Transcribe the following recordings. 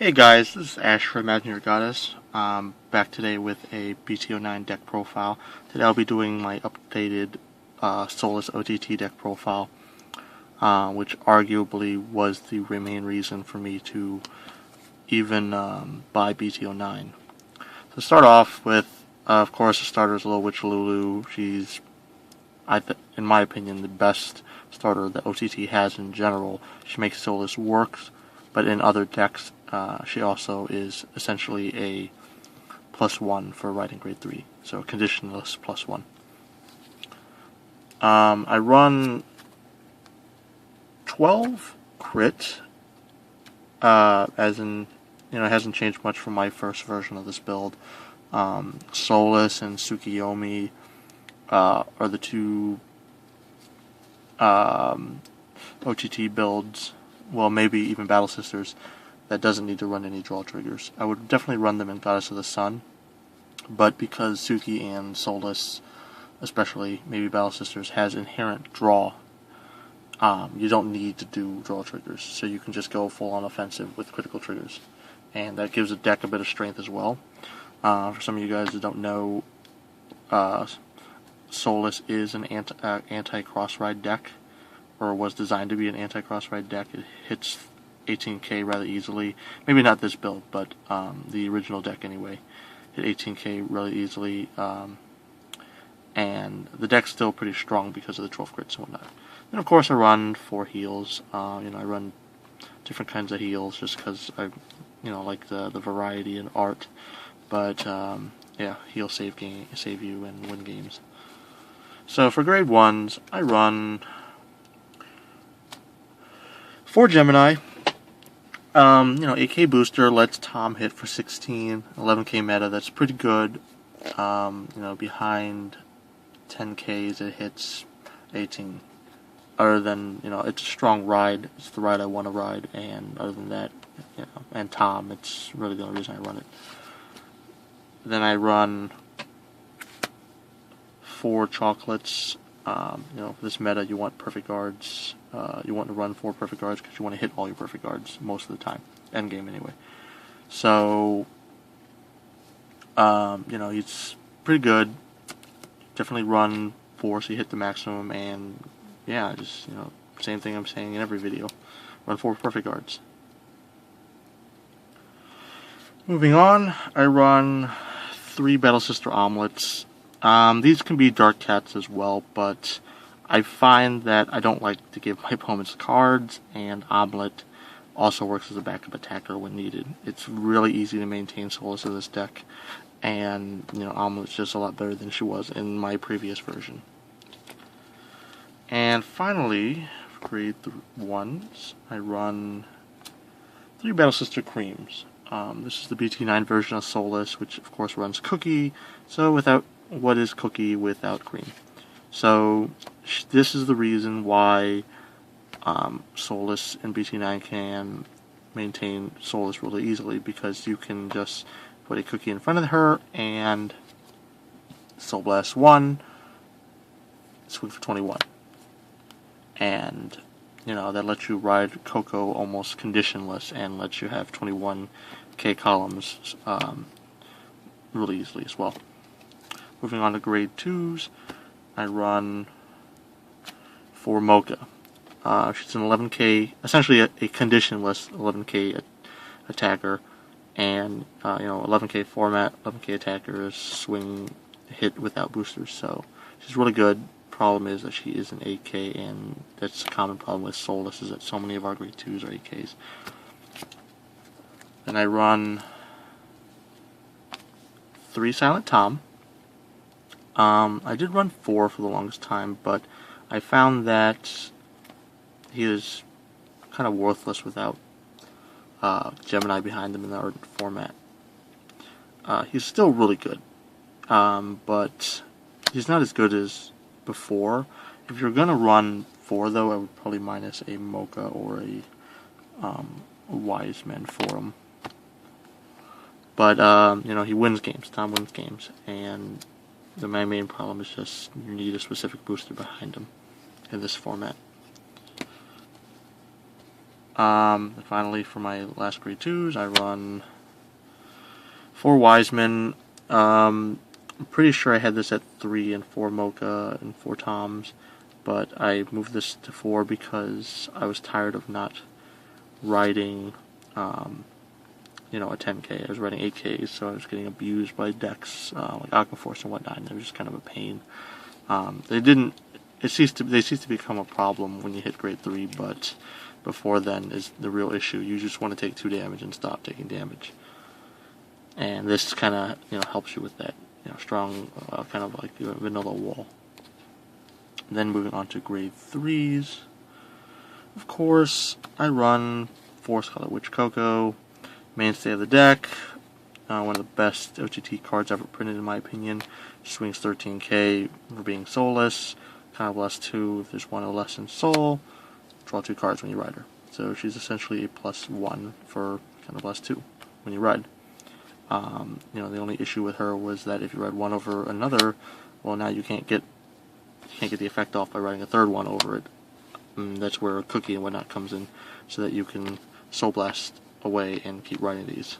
Hey guys, this is Ash from Imagineyourgoddess. Back today with a BT09 deck profile. Today I'll be doing my updated Soulless OTT deck profile, which arguably was the main reason for me to even buy BT09. To start off with, of course, the starter is Little Witch Lulu. She's, in my opinion, the best starter that OTT has in general. She makes Soulless work, but in other decks, she also is essentially a +1 for writing grade 3, so a conditionless +1. I run 12 crit, as in, it hasn't changed much from my first version of this build. Soulless and Tsukiyomi are the two OTT builds, well, maybe even Battle Sisters, that doesn't need to run any draw triggers. I would definitely run them in Goddess of the Sun, but because Suki and Soulless, especially maybe Battle Sisters, has inherent draw, you don't need to do draw triggers, so you can just go full on offensive with critical triggers, and that gives the deck a bit of strength as well. For some of you guys that don't know, Soulless is an anti-cross ride deck, or was designed to be an anti-cross ride deck. It hits 18k rather easily. Maybe not this build, but the original deck anyway. Hit 18k really easily, and the deck's still pretty strong because of the 12 crits and whatnot. And of course I run 4 heals. I run different kinds of heals just because I like the variety and art. But yeah, heal save you and win games. So for grade 1s, I run 4 Gemini. 8k booster lets Tom hit for 16, 11k meta, that's pretty good. Behind 10k's it hits 18. Other than, it's a strong ride, it's the ride I want to ride, and other than that, and Tom, it's really the only reason I run it. Then I run 4 chocolates. For this meta, you want perfect guards. You want to run 4 perfect guards because you want to hit all your perfect guards most of the time, end game anyway. So, it's pretty good. Definitely run 4 so you hit the maximum, and yeah, just same thing I'm saying in every video. Run 4 perfect guards. Moving on, I run 3 Battle Sister Omelettes. These can be Dark Cats as well, but I find that I don't like to give my opponents cards, and Omelette also works as a backup attacker when needed. It's really easy to maintain Soulless in this deck, and Omelette's just a lot better than she was in my previous version. And finally, for grade 1s, I run 3 Battle Sister Cremes. This is the BT9 version of Soulless, which of course runs Cookie. So what is Cookie without Creme? So this is the reason why Soulless and BT9 can maintain Soulless really easily, because you can just put a Cookie in front of her and Soul Blast 1, swing for 21. And that lets you ride Coco almost conditionless and lets you have 21k columns really easily as well. Moving on to grade 2s, I run 4 Mocha. She's an 11k, essentially a conditionless 11k attacker, and 11k format, 11k attackers, swing, hit without boosters. So she's really good. Problem is that she is an 8k, and that's a common problem with Soulless, is that so many of our grade 2s are 8ks. Then I run 3 Silent Tom. I did run 4 for the longest time, but I found that he is kind of worthless without Gemini behind him in the ardent format. He's still really good, but he's not as good as before. If you're gonna run 4, though, I would probably minus a Mocha or a Wiseman for him. But he wins games. Tom wins games, and my main problem is just you need a specific booster behind him in this format. And finally, for my last grade 2s, I run 4 Wiseman. I'm pretty sure I had this at 3 and 4 Mocha and 4 Toms, but I moved this to 4 because I was tired of not riding, you know, a 10K. I was riding 8Ks, so I was getting abused by decks like Aquaforce and whatnot, and it was just kind of a pain. They ceased to become a problem when you hit grade 3, but before then is the real issue. You just want to take 2 damage and stop taking damage. And this kind of, you know, helps you with that, you know, strong, kind of like a vanilla wall. Then moving on to grade 3s. Of course, I run 4 Scarlet Witch Coco, mainstay of the deck, one of the best OTT cards ever printed in my opinion. She swings 13k for being soulless, kind of less 2 if there's 1 or less in soul, draw 2 cards when you ride her. So she's essentially a +1 for kind of less 2 when you ride. You know, the only issue with her was that if you ride 1 over another, well, now you can't get the effect off by riding a 3rd one over it. That's where Cookie and whatnot comes in, so that you can Soul Blast away and keep riding these.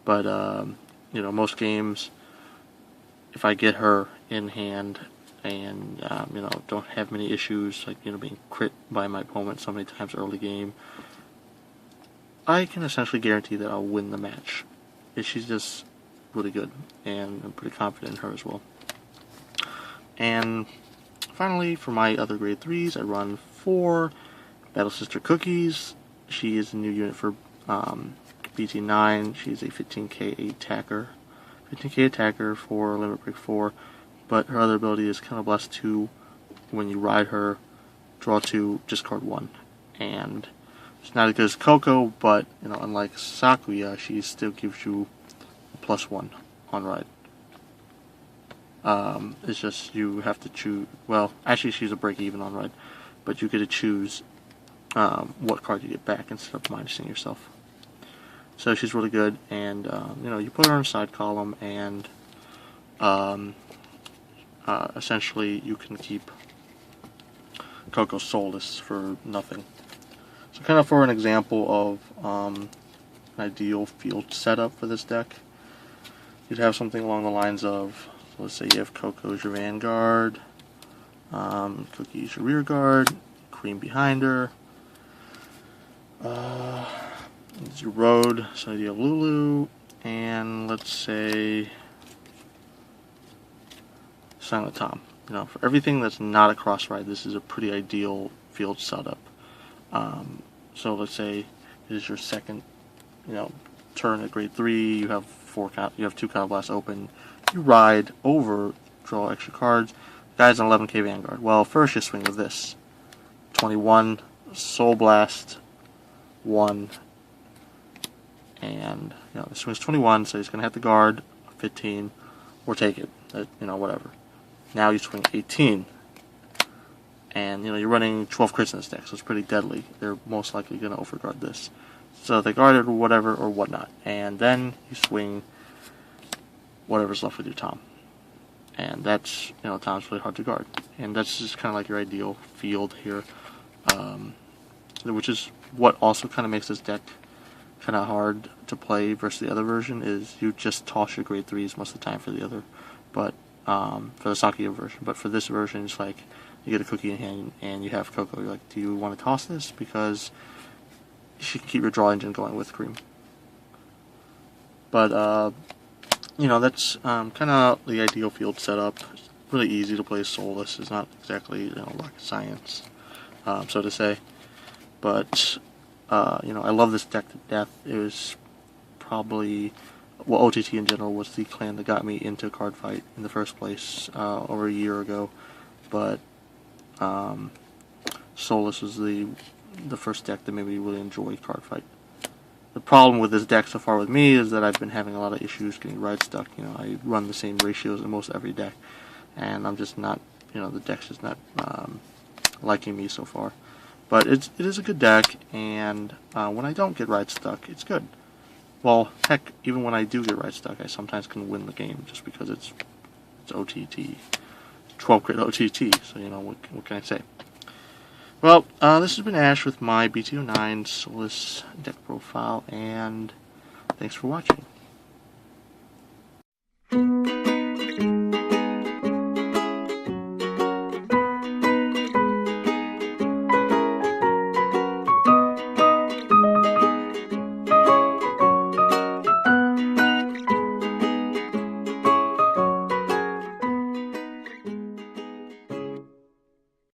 But you know, most games, if I get her in hand and you know, don't have many issues like, you know, being crit by my opponent so many times early game, I can essentially guarantee that I'll win the match. She's just really good, and I'm pretty confident in her as well. And finally, for my other grade 3s, I run 4 Battle Sister Cookies. She is a new unit for BT9. She's a 15k attacker. 15k attacker for Limit Break 4, but her other ability is kind of +2 when you ride her, draw 2, discard 1. And it's not as good as Coco, but, you know, unlike Sakuya, she still gives you a +1 on ride. It's just you have to choose. Well, actually, she's a break even on ride, but you get to choose what card you get back instead of minusing yourself. So she's really good, and you know, you put her in a side column, and essentially you can keep Coco Soulless for nothing. So kind of for an example of an ideal field setup for this deck, you'd have something along the lines of, so let's say you have Coco as your vanguard, Cookie as your rear guard, Creme behind her, it's your road, so you have Lulu, and let's say Silent Tom. You know, for everything that's not a cross ride, this is a pretty ideal field setup. So let's say it is your second, you know, turn at grade 3. You have 2 Counterblasts open. You ride over, draw extra cards. Guy's an 11k Vanguard. Well, first you swing with this. 21, Soul Blast, 1, and you know, this swings 21, so he's gonna have to guard 15 or take it. You know, whatever. Now you swing 18. And, you know, you're running 12 crits in this deck, so it's pretty deadly. They're most likely going to overguard this. So they guard it or whatever or whatnot. And then you swing whatever's left with your Tom. And that's, you know, Tom's really hard to guard. And that's just kind of like your ideal field here. Which is what also kind of makes this deck kind of hard to play versus the other version, is you just toss your grade 3s most of the time for the other. But, for the Sakuya version. But for this version, it's like, you get a Cookie in hand and you have Coco. You're like, do you want to toss this? Because she can keep your draw engine going with Creme. But, you know, that's kind of the ideal field setup. It's really easy to play Soulless. It's not exactly, you know, rocket science, so to say. But, you know, I love this deck to death. It was probably, well, OTT in general was the clan that got me into card fight in the first place over a year ago. But Soulless was the first deck that made me really enjoy card fight. The problem with this deck so far with me is that I've been having a lot of issues getting ride stuck. You know, I run the same ratios in most every deck, and I'm just not, you know, the deck's just not liking me so far. But it is a good deck, and when I don't get ride stuck, it's good. Well, heck, even when I do get ride stuck, I sometimes can win the game just because it's OTT. 12 crit OTT, so, you know, what can I say? Well, this has been Ash with my BT09 Soulless deck profile, and thanks for watching.